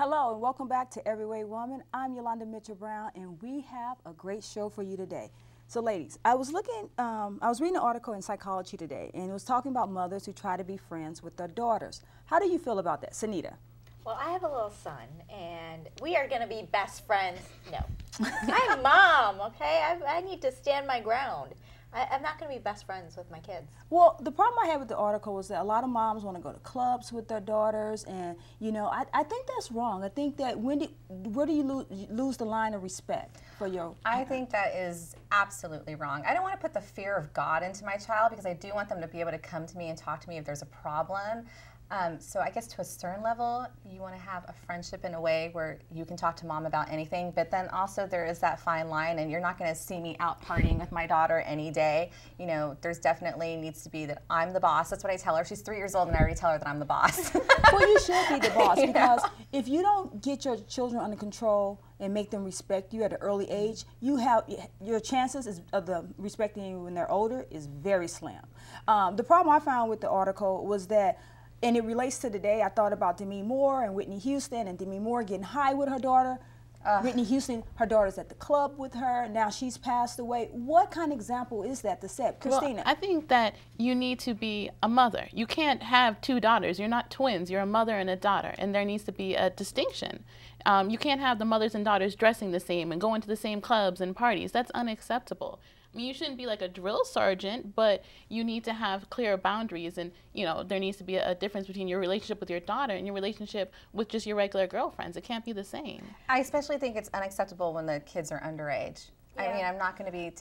Hello and welcome back to Everyway Woman. I'm Yolando Mitchell-Brown and we have a great show for you today. So ladies, I was reading an article in Psychology Today and it was talking about mothers who try to be friends with their daughters. How do you feel about that, Sanita? Well, I have a little son and we are going to be best friends. No, I'm a mom, okay? I need to stand my ground. I'm not going to be best friends with my kids. Well, the problem I had with the article was that a lot of moms want to go to clubs with their daughters, and you know, I think that's wrong. I think that where do you lose the line of respect for your? I think that is absolutely wrong. I don't want to put the fear of God into my child because I do want them to be able to come to me and talk to me if there's a problem. So I guess to a certain level, you want to have a friendship in a way where you can talk to mom about anything, but then also there is that fine line, and you're not going to see me out partying with my daughter any day. You know, there's definitely needs to be that I'm the boss. That's what I tell her. She's 3 years old, and I already tell her that I'm the boss. Well, you should be the boss because if you don't get your children under control and make them respect you at an early age, your chances of them respecting you when they're older is very slim. The problem I found with the article was that, and it relates to today, I thought about Demi Moore and Whitney Houston, and Demi Moore getting high with her daughter. Whitney Houston, her daughter's at the club with her. Now she's passed away. What kind of example is that to set? Kristina? Well, I think that you need to be a mother. You can't have two daughters. You're not twins. You're a mother and a daughter, and there needs to be a distinction. You can't have the mothers and daughters dressing the same and going to the same clubs and parties. That's unacceptable. I mean, you shouldn't be like a drill sergeant, but you need to have clear boundaries, and you know there needs to be a difference between your relationship with your daughter and your relationship with just your regular girlfriends. It can't be the same. I especially think it's unacceptable when the kids are underage. Yeah. I mean, I'm not going to be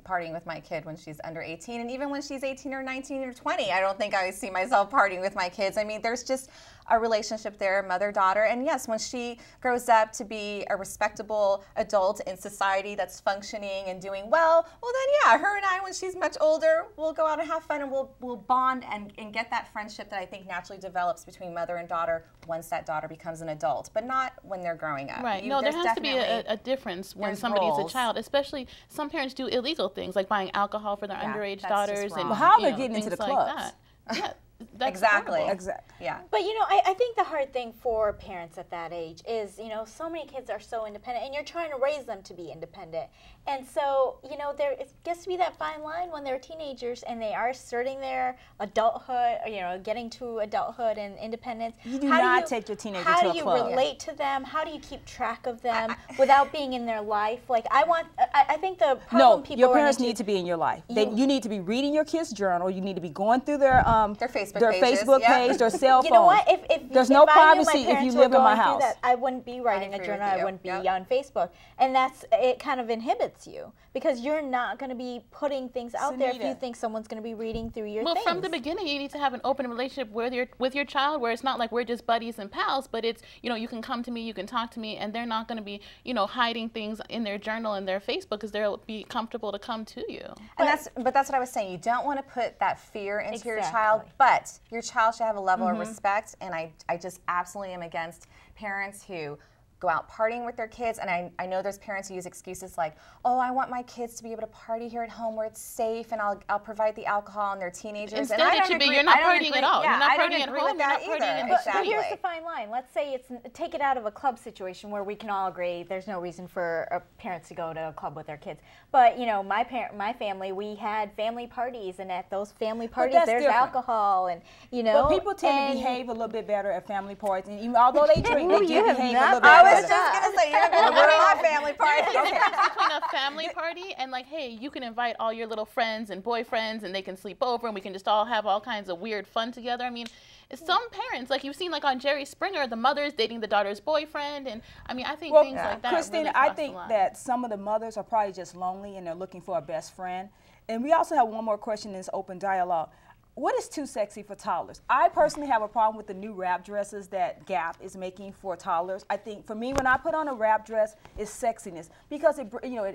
partying with my kid when she's under 18, and even when she's 18 or 19 or 20, I don't think I see myself partying with my kids. I mean, there's just a relationship there, mother-daughter, and yes, when she grows up to be a respectable adult in society that's functioning and doing well then yeah, her and I, when she's much older, we'll go out and have fun, and we'll bond and get that friendship that I think naturally develops between mother and daughter once that daughter becomes an adult, but not when they're growing up. Right. No, there has to be a difference when somebody's a child, especially some parents do illegal things like buying alcohol for their underage daughters. And well, how are they getting into the clubs? Like that. Yeah. That's exactly. horrible. Exactly. Yeah. But you know, I think the hard thing for parents at that age is, you know, so many kids are so independent, and you're trying to raise them to be independent. And so, you know, there gets to be that fine line when they're teenagers and they are asserting their adulthood, or, you know, getting to adulthood and independence. You do not take your teenager to a club. How do you relate to them? How do you keep track of them without being in their life? Like, I think the problem people your parents need to be in your life. You need to be reading your kids' journal. You need to be going through their Facebook page, their cell phone. You know what? There's no privacy if you live in my house. I wouldn't be writing a journal. I wouldn't be on Facebook, and it kind of inhibits you because you're not going to be putting things out there if you think someone's going to be reading through your things. Well, from the beginning, you need to have an open relationship with your child, where it's not like we're just buddies and pals, but it's, you know, you can come to me, you can talk to me, and they're not going to be, you know, hiding things in their journal and their Facebook because they'll be comfortable to come to you. And that's what I was saying. You don't want to put that fear into your child, but your child should have a level of respect, and I just absolutely am against parents who go out partying with their kids, and I know there's parents who use excuses like, oh, I want my kids to be able to party here at home where it's safe, and I'll provide the alcohol, and they're teenagers. Instead, and it should be you're not partying at all. Yeah, you're not partying at home, you're not partying in the But here's the fine line. Let's say take it out of a club situation where we can all agree there's no reason for parents to go to a club with their kids. But you know, my family, we had family parties, and at those family parties there's alcohol, and you know. But people tend to behave a little bit better at family parties, and even although they drink, they do behave a little bit better. I was just gonna say, you're gonna go to my family party. There's a difference between a family party and like, hey, you can invite all your little friends and boyfriends, and they can sleep over, and we can just all have all kinds of weird fun together. I mean, some parents, like you've seen, like on Jerry Springer, the mother's dating the daughter's boyfriend, and I mean, I think things like that. Kristina, really I think that some of the mothers are probably just lonely and they're looking for a best friend. And we also have one more question in this open dialogue. What is too sexy for toddlers? I personally have a problem with the new wrap dresses that Gap is making for toddlers. I think for me, when I put on a wrap dress, it's sexiness because it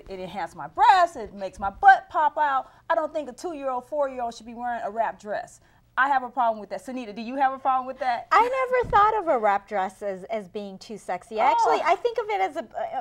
enhances my breasts, it makes my butt pop out. I don't think a 2-year-old, 4-year-old should be wearing a wrap dress. I have a problem with that. Sunita, do you have a problem with that? I never thought of a wrap dress as being too sexy. Actually, I think of it as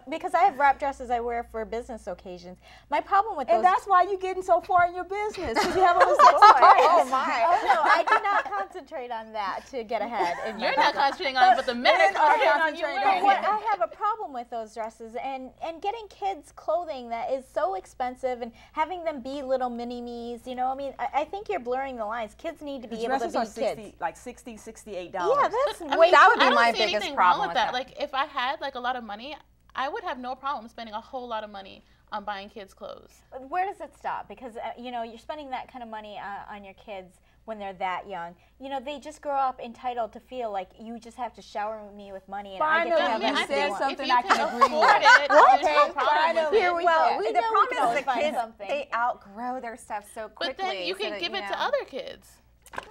because I have wrap dresses I wear for business occasions. My problem with those... And that's why you're getting so far in your business, because you have a little Oh my. Oh no, I do not concentrate on that to get ahead. You're not concentrating on it, but the men are concentrating on you. I have a problem with those dresses and getting kids clothing that is so expensive and having them be little mini-me's, you know, I mean, I think you're blurring the lines. Kids need to be able to be kids. Like $60, $68. Yeah, that's way. That would be my biggest anything problem wrong with that. Like, if I had like a lot of money, I would have no problem spending a whole lot of money on buying kids clothes. Where does it stop? Because you know, you're spending that kind of money on your kids when they're that young. You know, they just grow up entitled to feel like you just have to shower me with money and I get to have you said something I can agree afford with. it, What? there's no problem with Here it. we Well, go. We the know we can problem always is the find kids, something. they outgrow their stuff so quickly. But then you can so give that, it to other kids.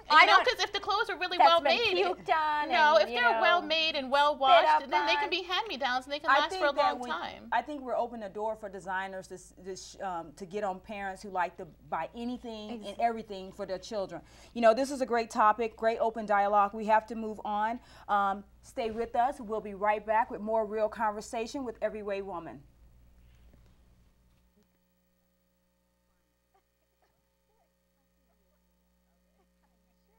I You know, don't- because if the clothes are really That's well been made, puked on no, and, if you they're know, well made and well spit washed, up then they on. can be hand-me-downs and they can I last think for a that long time. I think we're opening a door for designers to get on parents who like to buy anything and everything for their children. You know, this is a great topic, great open dialogue. We have to move on. Stay with us. We'll be right back with more real conversation with Every Way Woman.